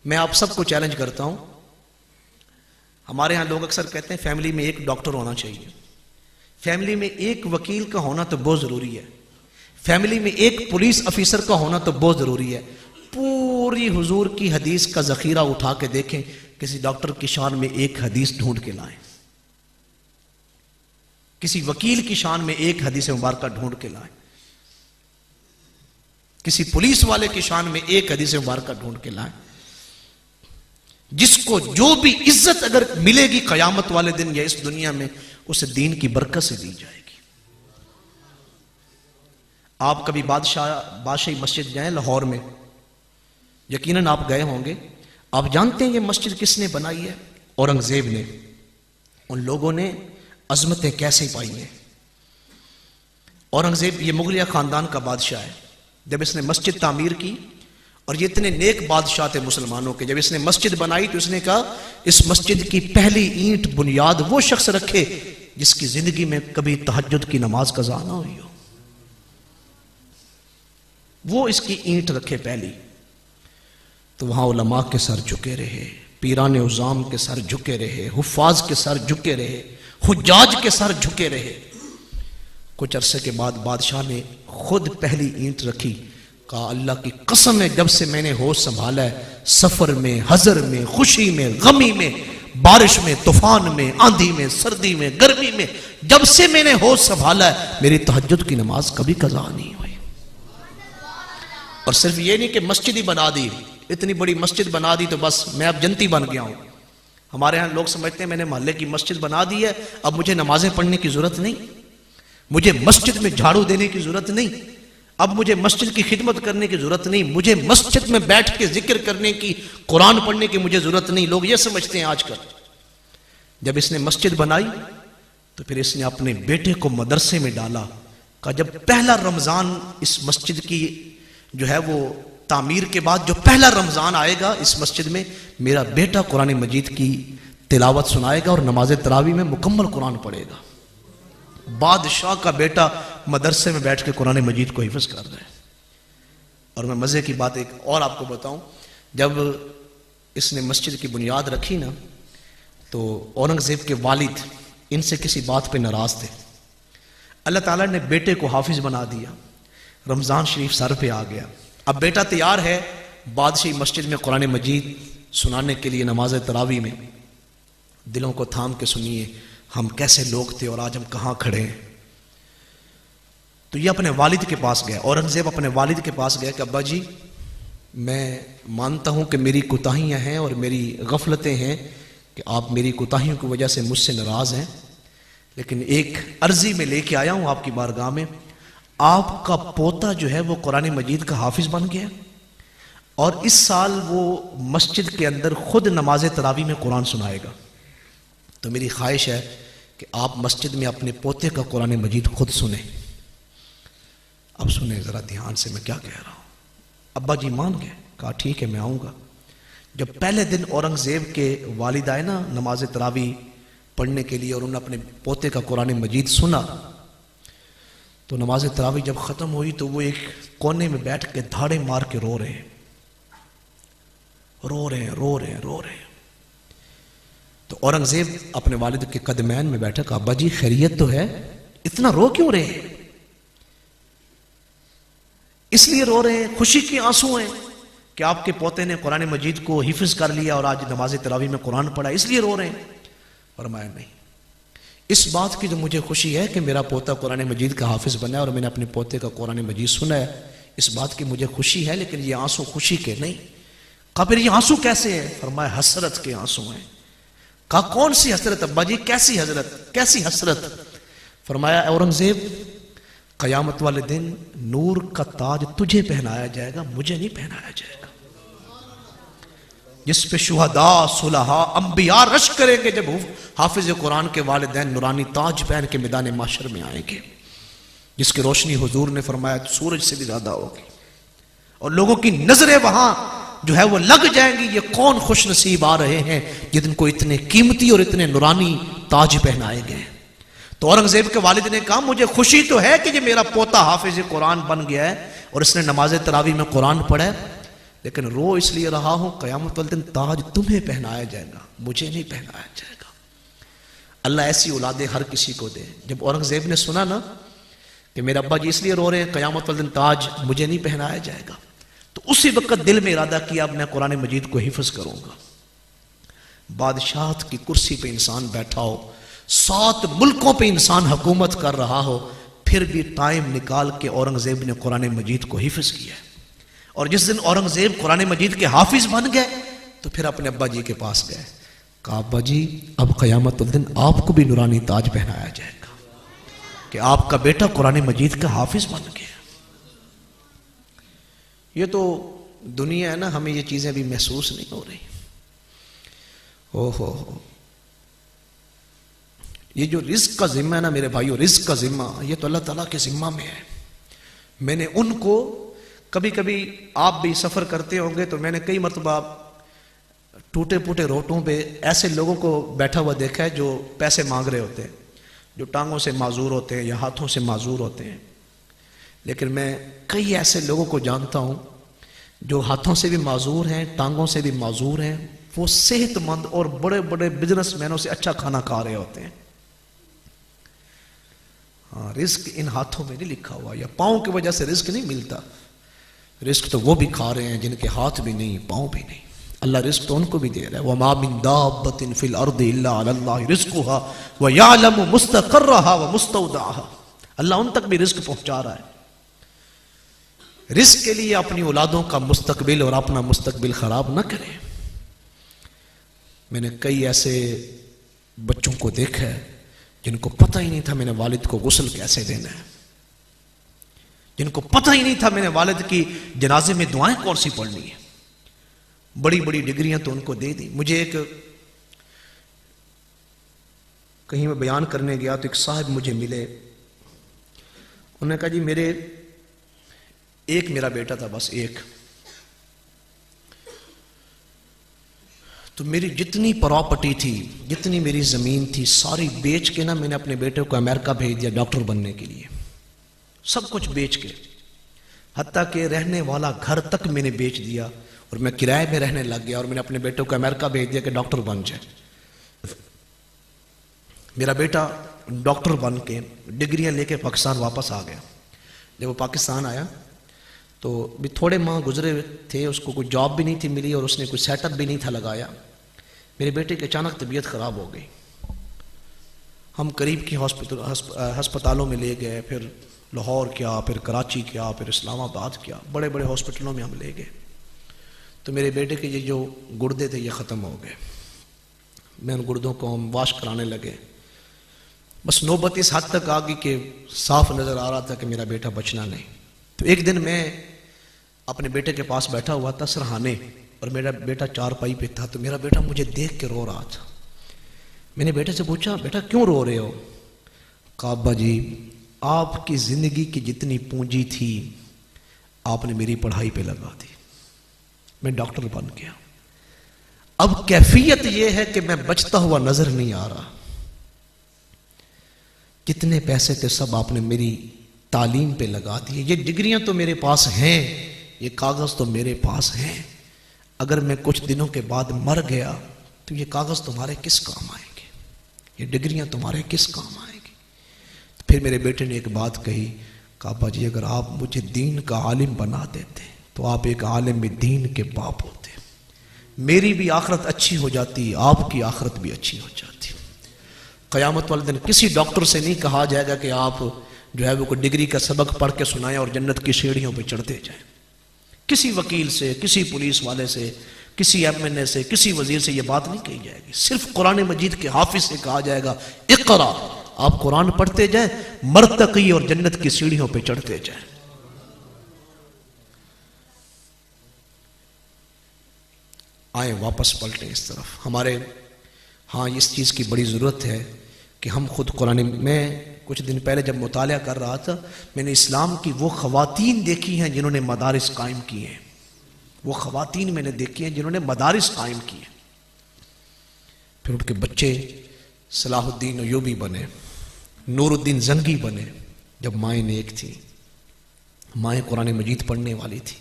میں آپ سب کو چیلنج کرتا ہوں، ہمارے ہاں لوگ اکثر کہتے ہیں فیملی میں ایک ڈاکٹر ہونا چاہیے، فیملی میں ایک وکیل کا ہونا تو بہت ضروری ہے، فیملی میں ایک پولیس افیسر کا ہونا تو بہت ضروری ہے۔ پوری حضور کی حدیث کا ذخیرہ اٹھا کے دیکھیں، کسی ڈاکٹر کی شان میں ایک حدیث ڈھونڈ کے لائیں، کسی وکیل کی شان میں ایک حدیث مبارکہ ڈھونڈ کے لائیں، کسی پولیس والے کی شان میں ایک حدیث مبارکہ ڈھونڈ کے لائیں۔ جس کو جو بھی عزت اگر ملے گی قیامت والے دن یا اس دنیا میں، اسے دین کی برکت سے دی جائے گی۔ آپ کبھی بادشاہی مسجد گئے لاہور میں؟ یقیناً آپ گئے ہوں گے۔ آپ جانتے ہیں یہ مسجد کس نے بنائی ہے؟ اورنگزیب نے۔ ان لوگوں نے عظمتیں کیسے پائی ہیں؟ اورنگزیب یہ مغلیہ خاندان کا بادشاہ ہے۔ جب اس نے مسجد تعمیر کی، اور یہ اتنے نیک بادشاہ تھے مسلمانوں کے، جب اس نے مسجد بنائی تو اس نے کہا اس مسجد کی پہلی اینٹ بنیاد وہ شخص رکھے جس کی زندگی میں کبھی تہجد کی نماز قضا نہ ہوئی ہو، وہ اس کی اینٹ رکھے پہلی۔ تو وہاں علماء کے سر جھکے رہے، پیران عظام کے سر جھکے رہے، حفاظ کے سر جھکے رہے، حجاج کے سر جھکے رہے۔ کچھ عرصے کے بعد بادشاہ نے خود پہلی اینٹ رکھی، کہا اللہ کی قسم ہے جب سے میں نے ہوش سنبھالا ہے، سفر میں، حضر میں، خوشی میں، غمی میں، بارش میں، طوفان میں، آندھی میں، سردی میں، گرمی میں، جب سے میں نے ہوش سنبھالا ہے میری تہجد کی نماز کبھی قضا نہیں ہوئی۔ اور صرف یہ نہیں کہ مسجد ہی بنا دی، اتنی بڑی مسجد بنا دی تو بس میں اب جنتی بن گیا ہوں۔ ہمارے ہاں لوگ سمجھتے ہیں میں نے محلے کی مسجد بنا دی ہے، اب مجھے نمازیں پڑھنے کی ضرورت نہیں، مجھے مسجد میں جھاڑو دینے کی ضرورت نہیں، اب مجھے مسجد کی خدمت کرنے کی ضرورت نہیں، مجھے مسجد میں بیٹھ کے ذکر کرنے کی، قرآن پڑھنے کی مجھے ضرورت نہیں۔ لوگ یہ سمجھتے ہیں آج کل۔ جب اس نے مسجد بنائی تو پھر اس نے اپنے بیٹے کو مدرسے میں ڈالا، کہا جب پہلا رمضان اس مسجد کی جو ہے وہ تعمیر کے بعد جو پہلا رمضان آئے گا اس مسجد میں، میرا بیٹا قرآن مجید کی تلاوت سنائے گا اور نماز تراویح میں مکمل قرآن پڑھے گا۔ بادشاہ کا بیٹا مدرسے میں بیٹھ کے قرآن مجید کو حفظ کر رہا ہے۔ اور میں مزے کی بات ایک اور آپ کو بتاؤں، جب اس نے مسجد کی بنیاد رکھی نا تو اورنگزیب کے والد ان سے کسی بات پہ ناراض تھے۔ اللہ تعالیٰ نے بیٹے کو حافظ بنا دیا، رمضان شریف سر پہ آ گیا، اب بیٹا تیار ہے بادشاہی مسجد میں قرآن مجید سنانے کے لیے نماز تراویح میں۔ دلوں کو تھام کے سنیے ہم کیسے لوگ تھے اور آج ہم کہاں کھڑے ہیں۔ تو یہ اپنے والد کے پاس گیا، اورنگزیب اپنے والد کے پاس گیا کہ ابا جی میں مانتا ہوں کہ میری کوتاہیاں ہیں اور میری غفلتیں ہیں، کہ آپ میری کوتاہیوں کی وجہ سے مجھ سے ناراض ہیں، لیکن ایک عرضی میں لے کے آیا ہوں آپ کی بارگاہ میں، آپ کا پوتا جو ہے وہ قرآن مجید کا حافظ بن گیا اور اس سال وہ مسجد کے اندر خود نماز تراویح میں قرآن سنائے گا، تو میری خواہش ہے کہ آپ مسجد میں اپنے پوتے کا قرآن مجید خود سنیں۔ اب سنیں ذرا دھیان سے میں کیا کہہ رہا ہوں۔ ابا جی مان گئے، کہا ٹھیک ہے میں آؤں گا۔ جب پہلے دن اورنگزیب کے والد آئے نا نماز تراویح پڑھنے کے لیے اور انہوں نے اپنے پوتے کا قرآن مجید سنا، تو نماز تراویح جب ختم ہوئی تو وہ ایک کونے میں بیٹھ کے دھاڑے مار کے رو رہے ہیں، رو رہے ہیں، رو رہے ہیں، رو رہے ہیں۔ تو اورنگزیب اپنے والد کے قدمین میں بیٹھا، کہا ابا جی خیریت تو ہے، اتنا رو کیوں رہے ہیں؟ اس لیے رو رہے ہیں، خوشی کے آنسو ہیں کہ آپ کے پوتے نے قرآن مجید کو حفظ کر لیا اور آج نماز تراویح میں قرآن پڑھا، اس لیے رو رہے ہیں؟ فرمایا نہیں، اس بات کی تو مجھے خوشی ہے کہ میرا پوتا قرآن مجید کا حافظ بنا ہے اور میں نے اپنے پوتے کا قرآن مجید سنا ہے، اس بات کی مجھے خوشی ہے، لیکن یہ آنسو خوشی کے نہیں۔ کہا پھر یہ آنسو کیسے ہیں؟ فرمایا حسرت کے آنسو ہیں۔ کہا کون سی حسرت ابا جی، کیسی حسرت، کیسی حسرت؟ فرمایا اورنگزیب قیامت والے دن نور کا تاج تجھے پہنایا جائے گا، مجھے نہیں پہنایا جائے گا، جس پہ شہداء، صلحاء، انبیاء رش کریں گے جب حافظ قرآن کے والدین نورانی تاج پہن کے میدان محشر میں آئیں گے، جس کی روشنی حضور نے فرمایا سورج سے بھی زیادہ ہوگی، اور لوگوں کی نظریں وہاں جو ہے وہ لگ جائیں گی، یہ کون خوش نصیب آ رہے ہیں جن کو اتنے قیمتی اور اتنے نورانی تاج پہنائے گئے۔ تو اورنگزیب کے والد نے کہا مجھے خوشی تو ہے کہ یہ میرا پوتا حافظ قرآن بن گیا ہے اور اس نے نماز تراویح میں قرآن پڑھا ہے، لیکن رو اس لیے رہا ہوں قیامت والے دن تاج تمہیں پہنایا جائے گا، مجھے نہیں پہنایا جائے گا۔ اللہ ایسی اولادیں ہر کسی کو دے۔ جب اورنگزیب نے سنا نا کہ میرے ابا جی اس لیے رو رہے ہیں قیامت والے دن تاج مجھے نہیں پہنایا جائے گا، تو اسی وقت دل میں ارادہ کیا اب میں قرآن مجید کو حفظ کروں گا۔ بادشاہت کی کرسی پہ انسان بیٹھا ہو، 7 ملکوں پہ انسان حکومت کر رہا ہو، پھر بھی ٹائم نکال کے اورنگزیب نے قرآن مجید کو حفظ کیا ہے۔ اور جس دن اورنگزیب قرآن مجید کے حافظ بن گئے تو پھر اپنے ابا جی کے پاس گئے، کہا ابا جی اب قیامت الدن آپ کو بھی نورانی تاج پہنایا جائے گا کہ آپ کا بیٹا قرآن مجید کا حافظ بن گیا۔ یہ تو دنیا ہے نا، ہمیں یہ چیزیں بھی محسوس نہیں ہو رہی۔ یہ جو رزق کا ذمہ ہے نا میرے بھائیو، رزق کا ذمہ یہ تو اللہ تعالیٰ کے ذمہ میں ہے۔ میں نے ان کو کبھی کبھی، آپ بھی سفر کرتے ہوں گے تو میں نے کئی مرتبہ ٹوٹے پوٹے روٹوں پہ ایسے لوگوں کو بیٹھا ہوا دیکھا ہے جو پیسے مانگ رہے ہوتے ہیں، جو ٹانگوں سے معذور ہوتے ہیں یا ہاتھوں سے معذور ہوتے ہیں۔ لیکن میں کئی ایسے لوگوں کو جانتا ہوں جو ہاتھوں سے بھی معذور ہیں، ٹانگوں سے بھی معذور ہیں، وہ صحت مند اور بڑے بڑے بزنس مینوں سے اچھا کھانا کھا رہے ہوتے ہیں۔ ہاں، رزق ان ہاتھوں میں نہیں لکھا ہوا، یا پاؤں کی وجہ سے رزق نہیں ملتا۔ رزق تو وہ بھی کھا رہے ہیں جن کے ہاتھ بھی نہیں، پاؤں بھی نہیں۔ اللہ رزق تو ان کو بھی دے رہا ہے۔ وَمَا مِن دَابَّةٍ فِي الْأَرْضِ إِلَّا عَلَى اللَّهِ رِزْقُهَا وَيَعْلَمُ مُسْتَقَرَّهَا وَمُسْتَوْدَعَهَا۔ اللہ ان تک بھی رزق پہنچا رہا ہے۔ رزق کے لیے اپنی اولادوں کا مستقبل اور اپنا مستقبل خراب نہ کریں۔ میں نے کئی ایسے بچوں کو دیکھا ہے جن کو پتہ ہی نہیں تھا میں نے والد کو غسل کیسے دینا ہے، جن کو پتہ ہی نہیں تھا میں نے والد کی جنازے میں دعائیں کون سی پڑھنی ہے۔ بڑی بڑی ڈگریاں تو ان کو دے دی۔ مجھے ایک کہیں میں بیان کرنے گیا تو ایک صاحب مجھے ملے، انہوں نے کہا جی میرا بیٹا تھا، بس ایک، تو میری جتنی پراپرٹی تھی، جتنی میری زمین تھی، ساری بیچ کے نا میں نے اپنے بیٹے کو امریکہ بھیج دیا ڈاکٹر بننے کے لیے، سب کچھ بیچ کے، حتیٰ کہ رہنے والا گھر تک میں نے بیچ دیا اور میں کرائے میں رہنے لگ گیا، اور میں نے اپنے بیٹے کو امریکہ بھیج دیا کہ ڈاکٹر بن جائے۔ میرا بیٹا ڈاکٹر بن کے ڈگریاں لے کے پاکستان واپس آ گیا۔ جب وہ پاکستان آیا تو بھی تھوڑے ماہ گزرے تھے، اس کو کوئی جاب بھی نہیں تھی ملی اور اس نے کوئی سیٹ اپ بھی نہیں تھا لگایا۔ میرے بیٹے کی اچانک طبیعت خراب ہو گئی، ہم قریب کی ہسپتالوں میں لے گئے، پھر لاہور کیا، پھر کراچی کیا، پھر اسلام آباد کیا، بڑے بڑے ہاسپٹلوں میں ہم لے گئے۔ تو میرے بیٹے کے یہ جو گردے تھے یہ ختم ہو گئے، میں ان گردوں کو ہم واش کرانے لگے، بس نوبت اس حد تک آ گئی کہ صاف نظر آ رہا تھا کہ میرا بیٹا بچنا نہیں۔ تو ایک دن میں اپنے بیٹے کے پاس بیٹھا ہوا تھا سرہانے، اور میرا بیٹا چارپائی پہ تھا، تو میرا بیٹا مجھے دیکھ کے رو رہا تھا۔ میں نے بیٹے سے پوچھا بیٹا کیوں رو رہے ہو؟ کہا ابا جی آپ کی زندگی کی جتنی پونجی تھی آپ نے میری پڑھائی پہ لگا دی، میں ڈاکٹر بن گیا، اب کیفیت یہ ہے کہ میں بچتا ہوا نظر نہیں آ رہا، جتنے پیسے تھے سب آپ نے میری تعلیم پہ لگا دیے، یہ ڈگریاں تو میرے پاس ہیں، یہ کاغذ تو میرے پاس ہیں، اگر میں کچھ دنوں کے بعد مر گیا تو یہ کاغذ تمہارے کس کام آئیں گے، یہ ڈگریاں تمہارے کس کام آئیں گی؟ پھر میرے بیٹے نے ایک بات کہی، کہا ابا جی اگر آپ مجھے دین کا عالم بنا دیتے تو آپ ایک عالم دین کے باپ ہوتے، میری بھی آخرت اچھی ہو جاتی، آپ کی آخرت بھی اچھی ہو جاتی۔ قیامت والے دن کسی ڈاکٹر سے نہیں کہا جائے گا کہ آپ جو ہے وہ کوئی ڈگری کا سبق پڑھ کے سنائیں اور جنت کی سیڑھیوں پہ چڑھتے جائیں۔ کسی وکیل سے، کسی پولیس والے سے، کسی ایم این اے سے، کسی وزیر سے یہ بات نہیں کہی جائے گی، صرف قرآن مجید کے حافظ سے کہا جائے گا اقرا، آپ قرآن پڑھتے جائیں، مرتقی اور جنت کی سیڑھیوں پہ چڑھتے جائیں۔ آئیں واپس پلٹیں اس طرف، ہمارے ہاں اس چیز کی بڑی ضرورت ہے کہ ہم خود قرآن میں کچھ دن پہلے جب مطالعہ کر رہا تھا میں نے اسلام کی وہ خواتین دیکھی ہیں جنہوں نے مدارس قائم کیے ہیں، وہ خواتین میں نے دیکھی ہیں جنہوں نے مدارس قائم کیے، پھر ان کے بچے صلاح الدین ایوبی بنے، نور الدین زنگی بنے، جب مائیں نیک تھی، مائیں قرآن مجید پڑھنے والی تھی۔